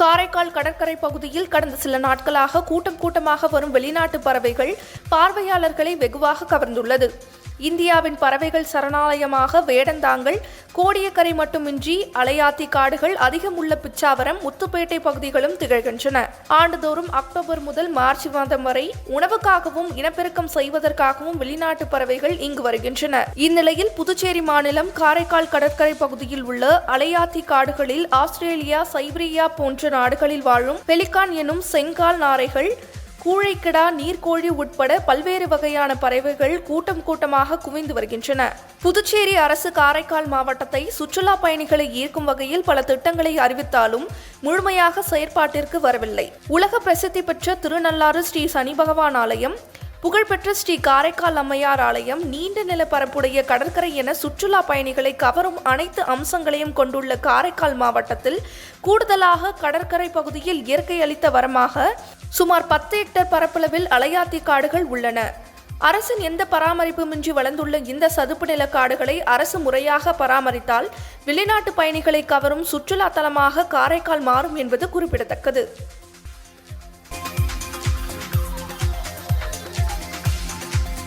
காரைக்கால் கடற்கரை பகுதியில் கடந்த சில நாட்களாக கூட்டமாக வரும் வெளிநாட்டு பறவைகள் பார்வையாளர்களை வெகுவாக கவர்ந்துள்ளது. இந்தியாவின் பறவைகள் சரணாலயமாக வேடந்தாங்கல், கோடியக்கரை மட்டுமின்றி அலையாத்தி காடுகள், அதிகம் உள்ள பிச்சாவரம், முத்துப்பேட்டை பகுதிகளும் திகழ்கின்றன. ஆண்டுதோறும் அக்டோபர் முதல் மார்ச் மாதம் வரை உணவுக்காகவும் இனப்பெருக்கம் செய்வதற்காகவும் வெளிநாட்டு பறவைகள் இங்கு வருகின்றன. இந்நிலையில் புதுச்சேரி மாநிலம் காரைக்கால் கடற்கரை பகுதியில் உள்ள அலையாத்தி காடுகளில் ஆஸ்திரேலியா, சைபீரியா போன்ற நாடுகளில் வாழும் பெலிகான் எனும் செங்கால் நாரைகள், கூழைக்கிடா, நீர்க்கோழி உட்பட பல்வேறு வகையான பறவைகள் கூட்டமாக குவிந்து வருகின்றன. புதுச்சேரி அரசு காரைக்கால் மாவட்டத்தை சுற்றுலா பயணிகளை ஈர்க்கும் வகையில் பல திட்டங்களை அறிவித்தாலும் முழுமையாக செயற்பாட்டிற்கு வரவில்லை. உலக பிரசித்தி பெற்ற திருநள்ளாறு ஸ்ரீ சனி பகவான் ஆலயம், புகழ்பெற்ற ஸ்ரீ காரைக்கால் அம்மையார் ஆலயம், நீண்ட நிலப்பரப்புடைய கடற்கரை என சுற்றுலா பயணிகளை கவரும் அனைத்து அம்சங்களையும் கொண்டுள்ள காரைக்கால் மாவட்டத்தில் கூடுதலாக கடற்கரை பகுதியில் இயற்கை அளித்த வரமாக சுமார் 10 ஹெக்டேர் பரப்பளவில் அலையாத்தி காடுகள் உள்ளன. அரசின் எந்த பராமரிப்புமின்றி வளர்ந்துள்ள இந்த சதுப்பு நில காடுகளை அரசு முறையாக பராமரித்தால் வெளிநாட்டு பயணிகளை கவரும் சுற்றுலா தலமாக காரைக்கால் மாறும் என்பது குறிப்பிடத்தக்கது.